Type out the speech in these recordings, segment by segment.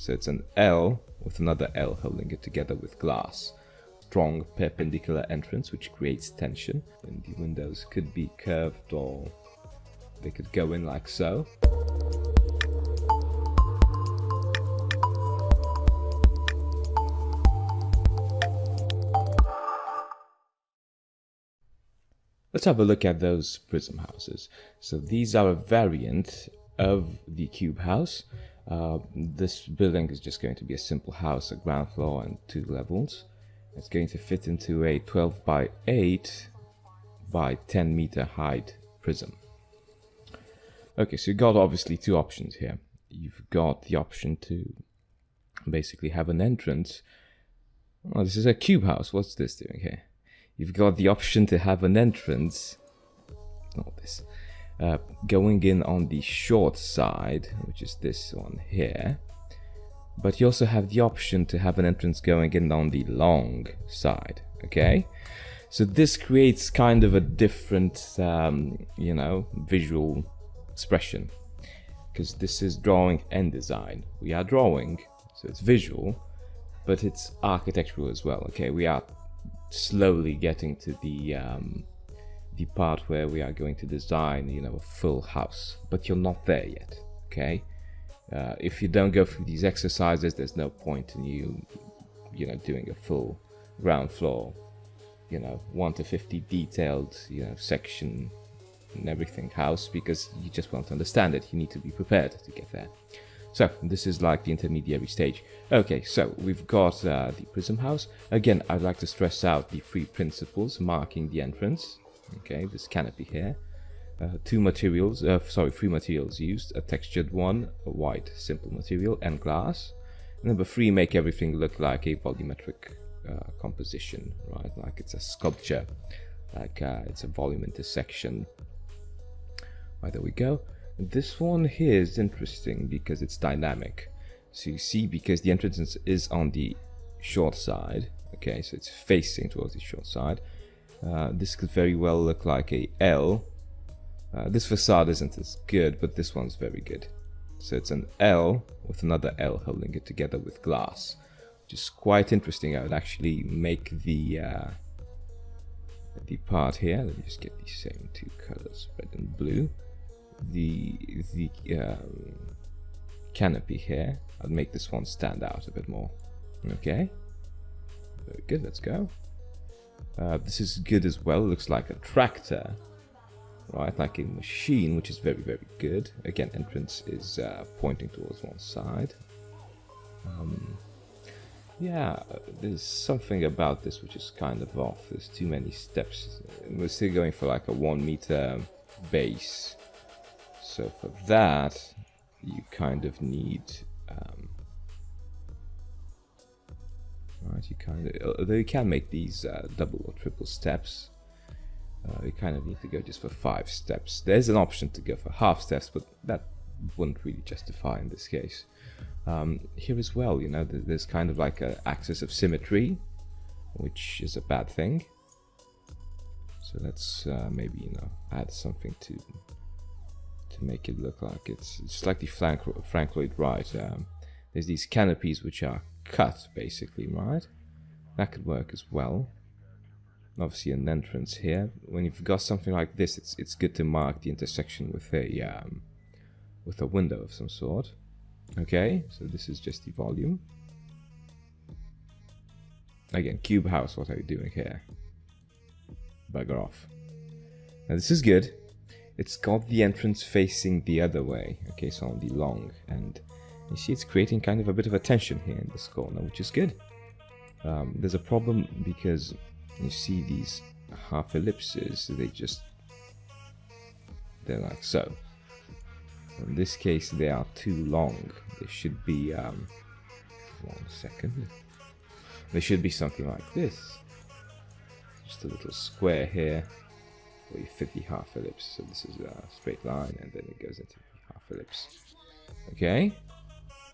So it's an L with another L holding it together with glass. Strong perpendicular entrance which creates tension. And the windows could be curved or they could go in like so. Let's have a look at those prism houses. So these are a variant of the cube house. This building is just going to be a simple house, a ground floor and 2 levels. It's going to fit into a 12 by 8 by 10 meter height prism. Okay, so you've got obviously 2 options here. You've got the option to basically have an entrance. Oh, this is a cube house. What's this doing here? You've got the option to have an entrance, not this, going in on the short side, which is this one here. But you also have the option to have an entrance going in on the long side, okay? So this creates kind of a different, you know, visual expression. Because this is drawing and design. We are drawing, so it's visual, but it's architectural as well, okay? We are slowly getting to the part where we are going to design, you know, a full house, but you're not there yet, okay? If you don't go through these exercises, there's no point in you know, doing a full ground floor, you know, 1 to 50 detailed, you know, section and everything house, because you just won't understand it. You need to be prepared to get there. So this is like the intermediary stage. Okay, so we've got the prism house. Again, I'd like to stress out the 3 principles marking the entrance. Okay, this canopy here. 3 materials used: a textured one, a white simple material, and glass. And number 3, make everything look like a volumetric composition, right? Like it's a sculpture, like it's a volume intersection. Right, there we go. This one here is interesting because it's dynamic. So you see, because the entrance is on the short side, okay, so it's facing towards the short side, this could very well look like a L. This facade isn't as good, but this one's very good. So it's an L with another L holding it together with glass, which is quite interesting. I would actually make the part here, let me just get the same 2 colors, red and blue. The canopy here, I'd make this one stand out a bit more. Okay, very good, let's go. This is good as well. It looks like a tractor, right, like a machine, which is very, very good. Again, entrance is pointing towards one side. Yeah, there's something about this which is kind of off. There's too many steps. We're still going for like a 1 meter base. So for that, you kind of need, right, you kind of, although you can make these double or triple steps, you kind of need to go just for 5 steps. There's an option to go for half steps, but that wouldn't really justify in this case. Here as well, you know, there's kind of like an axis of symmetry, which is a bad thing. So let's maybe, you know, add something to make it look like it's like the Frank Lloyd Wright. There's these canopies which are cut, basically, right? That could work as well. Obviously, an entrance here. When you've got something like this, it's good to mark the intersection with a window of some sort. Okay, so this is just the volume. Again, cube house. What are you doing here? Bugger off. Now this is good. It's got the entrance facing the other way, okay, so on the long, and you see it's creating kind of a bit of a tension here in this corner, which is good. There's a problem because you see these half ellipses, they're like so. In this case, they are too long. They should be, 1 second. They should be something like this. Just a little square here, where you fit the half ellipse. So this is a straight line, and then it goes into the half ellipse. Okay,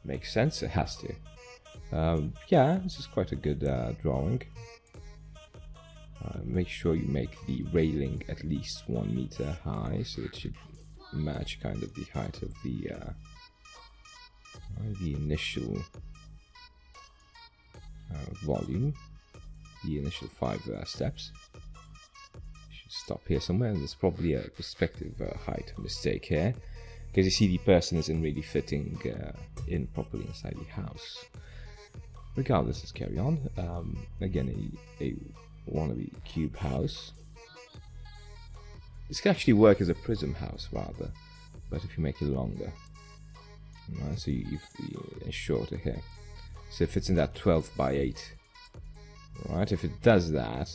makes sense. It has to. Yeah, this is quite a good drawing. Make sure you make the railing at least 1 meter high, so it should match kind of the height of the initial volume, the initial 5 steps. Should stop here somewhere. There's probably a perspective height mistake here, because you see the person isn't really fitting in properly inside the house. Regardless, let's carry on. Again, a wannabe cube house. This can actually work as a prism house rather, but if you make it longer. Right, so you shorter here. So it fits in that 12 by 8. Right, if it does that,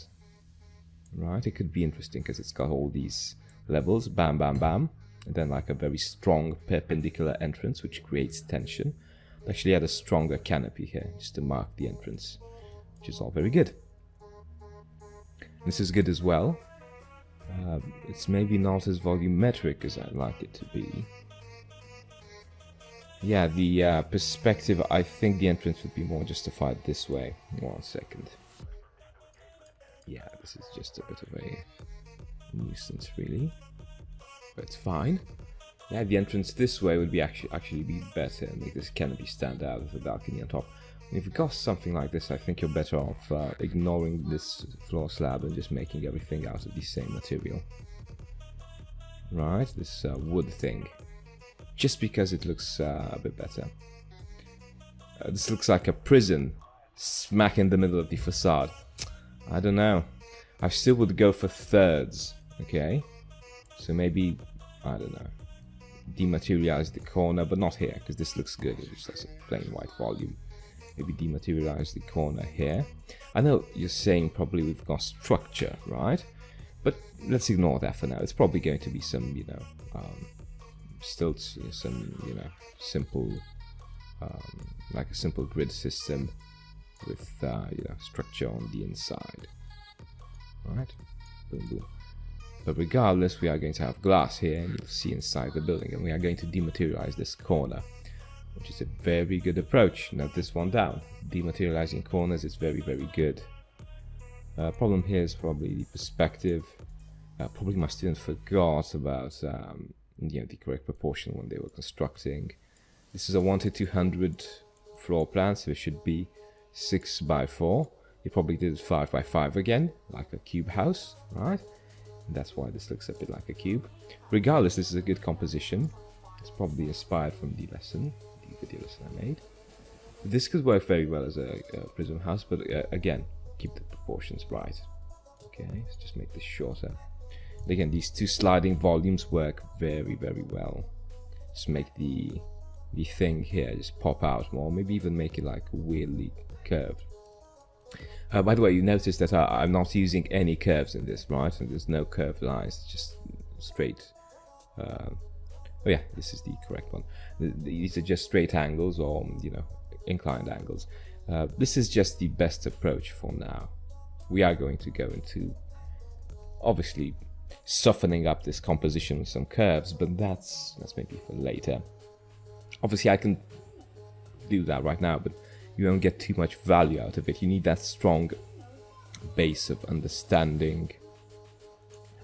right, it could be interesting because it's got all these levels, bam, bam, bam, and then like a very strong perpendicular entrance which creates tension. Actually add a stronger canopy here just to mark the entrance, which is all very good. This is good as well. It's maybe not as volumetric as I'd like it to be. Yeah, the perspective, I think the entrance would be more justified this way. 1 second. Yeah, this is just a bit of a nuisance really, but it's fine. Yeah, the entrance this way would be actually be better and make this canopy stand out with the balcony on top. And if you've got something like this, I think you're better off ignoring this floor slab and just making everything out of the same material. Right, this wood thing. Just because it looks a bit better. This looks like a prison smack in the middle of the facade. I don't know. I still would go for thirds, okay? So maybe, I don't know, dematerialize the corner, but not here, because this looks good. It's just a plain white volume. Maybe dematerialize the corner here. I know you're saying probably we've got structure, right? But let's ignore that for now. It's probably going to be some, you know, still some, you know, simple, like a simple grid system with, you know, structure on the inside. Right? Boom, boom. But regardless, we are going to have glass here, and you'll see inside the building, and we are going to dematerialize this corner, which is a very good approach. Note this one down. Dematerializing corners is very, very good. Problem here is probably the perspective. Probably my students forgot about you know, the correct proportion when they were constructing. This is a 1 to 200 floor plan, so it should be 6 by 4. You probably did 5 by 5 again, like a cube house, right? And that's why this looks a bit like a cube. Regardless, this is a good composition. It's probably inspired from the lesson, the video lesson I made. This could work very well as a prism house, but again, keep the proportions right. Okay, let's just make this shorter. And again, these two sliding volumes work very, very well. Just make the thing here just pop out more, maybe even make it like weirdly curved. By the way, you notice that I'm not using any curves in this, right? And there's no curved lines, it's just straight. Oh yeah, this is the correct one. These are just straight angles, or, you know, inclined angles. This is just the best approach for now. We are going to go into, obviously, softening up this composition with some curves, but that's maybe for later. Obviously, I can do that right now, but you won't get too much value out of it. You need that strong base of understanding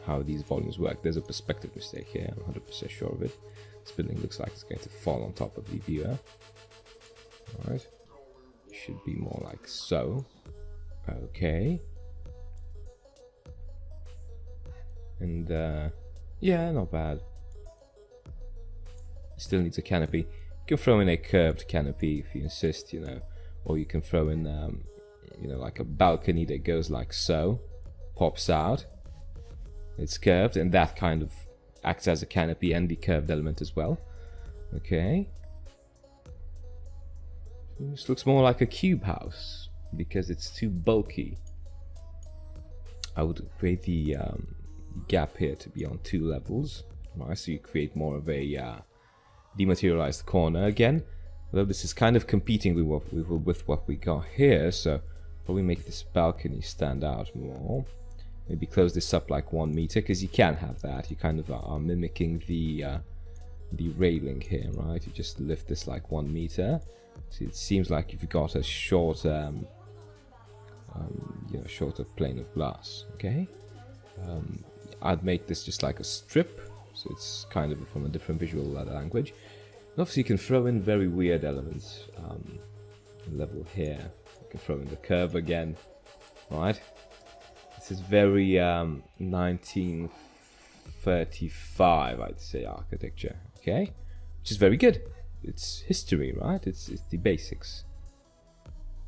how these volumes work. There's a perspective mistake here, I'm 100% sure of it. This building looks like it's going to fall on top of the viewer. Alright, should be more like so. Okay. And yeah, not bad. Still needs a canopy. You can throw in a curved canopy if you insist, you know. Or you can throw in, you know, like a balcony that goes like so, pops out, it's curved, and that kind of acts as a canopy and the curved element as well. Okay. This looks more like a cube house because it's too bulky. I would create the gap here to be on 2 levels, right? So you create more of a dematerialized corner again. Although this is kind of competing with what we got here, so probably make this balcony stand out more. Maybe close this up like 1 meter, because you can have that. You kind of are mimicking the railing here, right? You just lift this like 1 meter. So it seems like you've got a short, you know, shorter plane of glass. Okay. I'd make this just like a strip, so it's kind of from a different visual language. And obviously you can throw in very weird elements. Level here, can throw in the curve again, right? This is very 1935, I'd say, architecture, okay? Which is very good. It's history, right? It's the basics.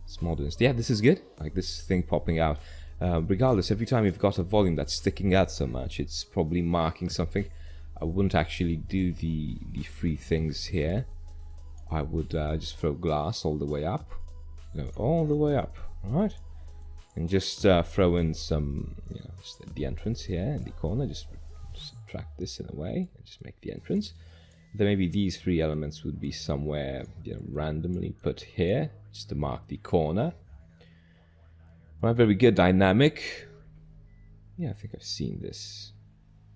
It's modernist. Yeah, this is good. Like this thing popping out. Regardless, every time you've got a volume that's sticking out so much, it's probably marking something. I wouldn't actually do the three things here. I would just throw glass all the way up. All the way up, right? And just throw in some, just the entrance here in the corner. Just subtract this in a way and just make the entrance. Then maybe these three elements would be somewhere randomly put here, just to mark the corner. Right, very good, dynamic. Yeah, I think I've seen this.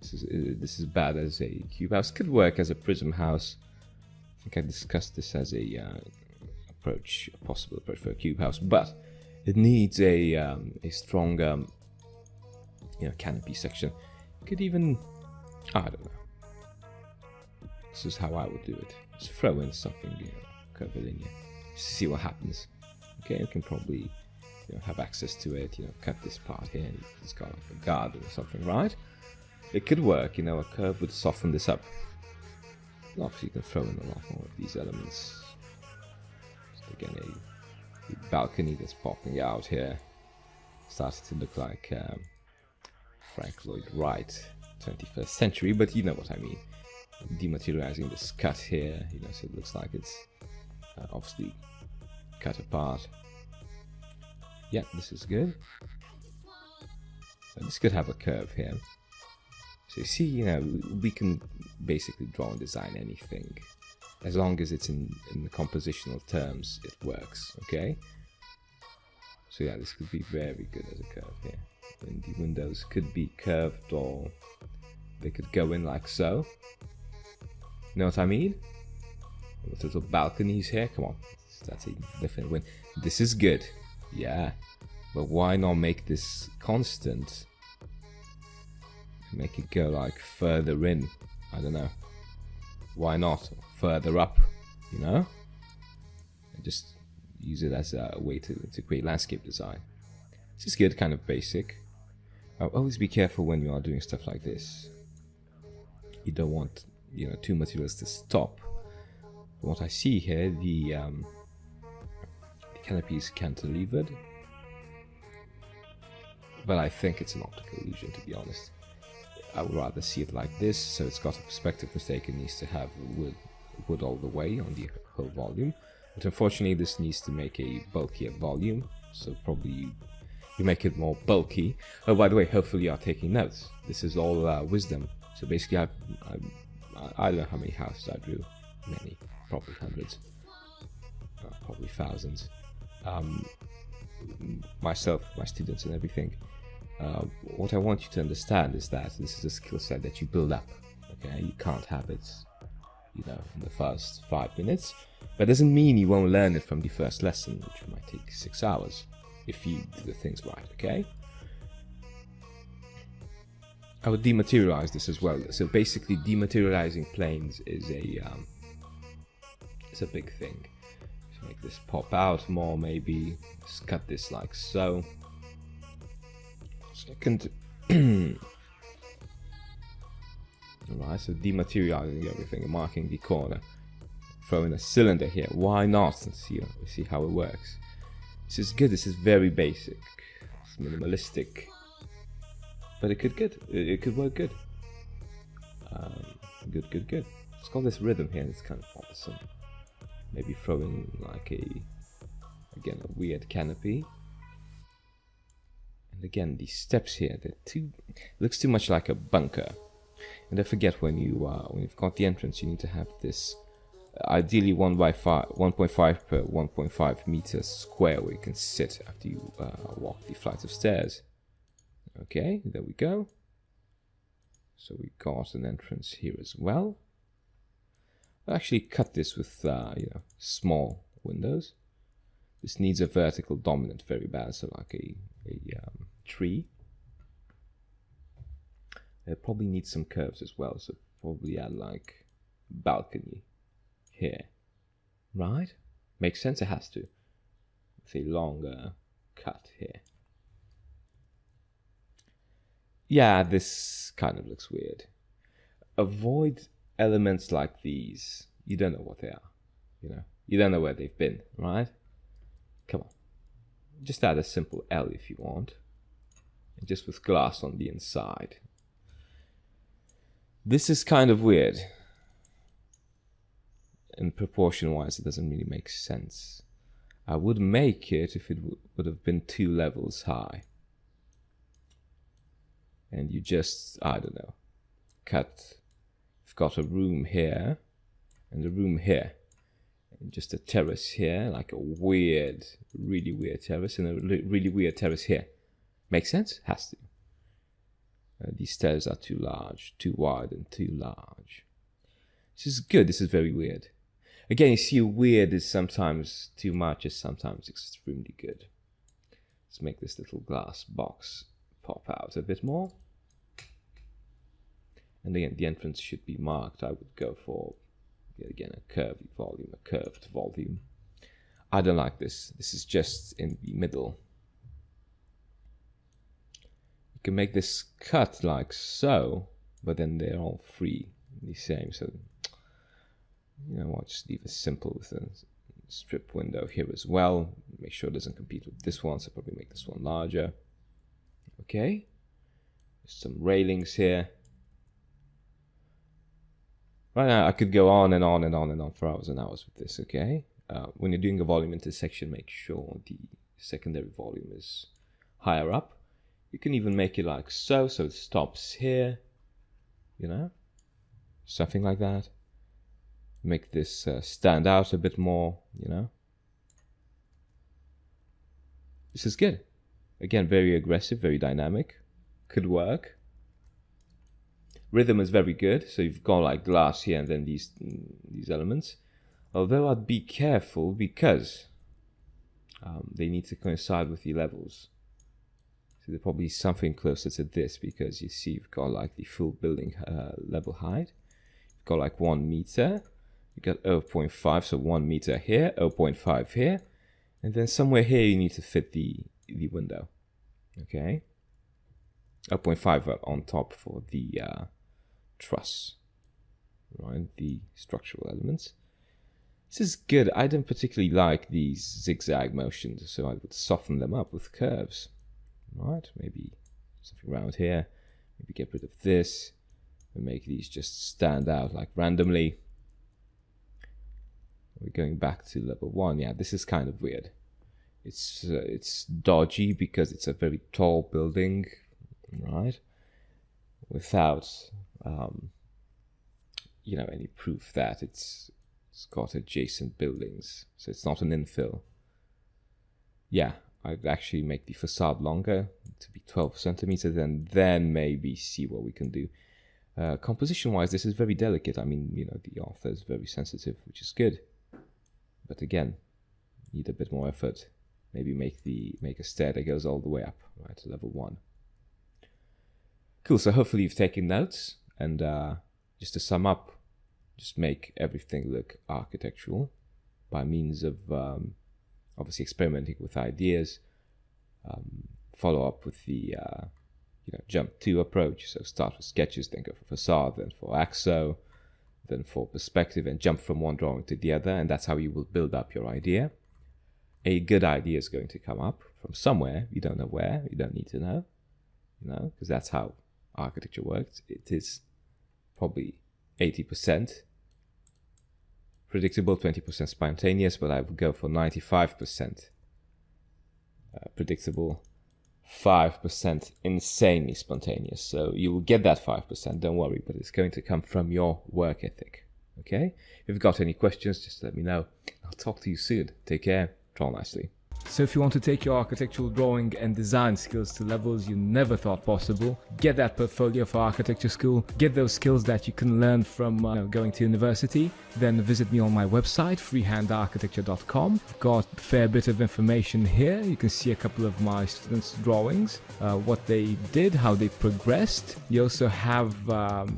This is bad as a cube house. Could work as a prism house. I think I discussed this as a possible approach for a cube house, but it needs a strong canopy section. Could even, I don't know. This is how I would do it. Just throw in something curvilinear, just to see what happens. Okay, you can probably have access to it. Cut this part here, and it's got like a garden or something, right? It could work. A curve would soften this up. Obviously, you can throw in a lot more of these elements. Just again, a balcony that's popping out here. Started to look like Frank Lloyd Wright, 21st century, but you know what I mean. Dematerializing this cut here, so it looks like it's obviously cut apart. Yeah, this is good. So this could have a curve here. So you see, we can basically draw and design anything. As long as it's in the compositional terms, it works, okay? So yeah, this could be very good as a curve here. And the windows could be curved, or they could go in like so. You know what I mean? With little balconies here, come on. That's a definite win. This is good, yeah. But why not make this constant? Make it go like further in. I don't know. Why not further up? And just use it as a way to create landscape design. This is good, kind of basic. Always be careful when you are doing stuff like this. You don't want two materials to stop. What I see here, the canopy is cantilevered, but I think it's an optical illusion, to be honest. I would rather see it like this, so it's got a perspective mistake. It needs to have wood all the way on the whole volume, but unfortunately this needs to make a bulkier volume, so probably you make it more bulky. Oh, by the way, hopefully you are taking notes. This is all wisdom. So basically I don't know how many houses I drew. Many, probably hundreds, probably thousands. Myself, my students and everything. What I want you to understand is that this is a skill set that you build up. Okay, you can't have it, in the first 5 minutes. But it doesn't mean you won't learn it from the first lesson, which might take 6 hours if you do the things right. Okay. I would dematerialize this as well. So basically, dematerializing planes is it's a big thing. So make this pop out more, maybe. Just cut this like so. Second. Alright, so dematerializing everything and marking the corner. Throw in a cylinder here. Why not? Let's see how it works. This is good. This is very basic. It's minimalistic. But it could work good. Good. Let's call this rhythm here. It's kind of awesome. Maybe throw in like a weird canopy. And again, these steps here, looks too much like a bunker. And don't forget, when you've got the entrance, you need to have this ideally 1.5 per 1.5 meters square where you can sit after you walk the flights of stairs. Okay, there we go. So we got an entrance here as well. I'll actually cut this with small windows. This needs a vertical dominant very bad, so like a tree. It probably needs some curves as well, so probably add like balcony here. Right? Makes sense, it has to. say, longer cut here. Yeah, this kind of looks weird. Avoid elements like these. You don't know what they are, you know. You don't know where they've been, right? Come on. Just add a simple L if you want. And just with glass on the inside. This is kind of weird. And proportion-wise, it doesn't really make sense. I would make it if it would have been 2 levels high. And you just, I don't know, cut. You've got a room here and a room here. And just a terrace here, like a weird, really weird terrace, and a really weird terrace here. Makes sense? Has to. These stairs are too large, too wide, and too large. This is good. This is very weird. Again, you see, weird is sometimes too much, is sometimes extremely good. Let's make this little glass box pop out a bit more. And again, the entrance should be marked. I would go for, again, a curved volume. I don't like this. This is just in the middle. You can make this cut like so, but then they're all free, the same. So, you know what, just leave it simple with a strip window here as well. Make sure it doesn't compete with this one, so probably make this one larger. Okay, some railings here. Right now, I could go on and on and on and on for hours and hours with this, okay? When you're doing a volume intersection, make sure the secondary volume is higher up. You can even make it like so it stops here, you know? Something like that. Make this stand out a bit more, you know? This is good. Again, very aggressive, very dynamic. Could work. Rhythm is very good. So you've got like glass here and then these elements. Although I'd be careful because they need to coincide with the levels. So there's probably something closer to this because you see you've got like the full building level height. You've got like 1 meter. You got 0.5, so 1 meter here, 0.5 here. And then somewhere here you need to fit the window. Okay. 0.5 on top for the truss. Right, the structural elements. This is good. I don't particularly like these zigzag motions, so I would soften them up with curves. Right, maybe something around here. Maybe get rid of this and make these just stand out like randomly. We're going back to level 1. Yeah, this is kind of weird. It's dodgy because it's a very tall building, right? Without you know, any proof that it's got adjacent buildings, so it's not an infill. Yeah, I'd actually make the facade longer to be 12 centimeters, and then maybe see what we can do. Composition-wise, this is very delicate. I mean, you know, the author is very sensitive, which is good. But again, need a bit more effort. Maybe make a stair that goes all the way up, right, to level 1. Cool, so hopefully you've taken notes. And just to sum up, just make everything look architectural by means of obviously experimenting with ideas. Follow up with the jump to approach. So start with sketches, then go for facade, then for axo, then for perspective, and jump from one drawing to the other, and that's how you will build up your idea. A good idea is going to come up from somewhere. You don't know where, you don't need to know, because that's how architecture works. It is probably 80% predictable, 20% spontaneous, but I would go for 95% predictable, 5% insanely spontaneous. So you will get that 5%, don't worry, but it's going to come from your work ethic. Okay? If you've got any questions, just let me know. I'll talk to you soon. Take care. Draw nicely. So if you want to take your architectural drawing and design skills to levels you never thought possible, get that portfolio for architecture school, get those skills that you can learn from going to university, then visit me on my website, freehandarchitecture.com. I've got a fair bit of information here. You can see a couple of my students' drawings, what they did, how they progressed. You also have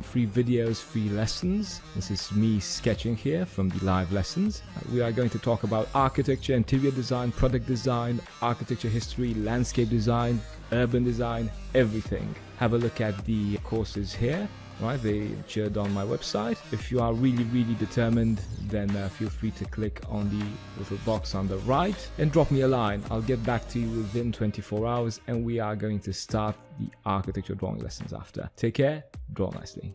free videos, free lessons. This is me sketching here from the live lessons. We are going to talk about architecture, interior design, product design, architecture history, landscape design, urban design, everything. Have a look at the courses here, right? They shared on my website. If you are really determined, then feel free to click on the little box on the right and drop me a line. I'll get back to you within 24 hours and we are going to start the architecture drawing lessons after. Take care, draw nicely.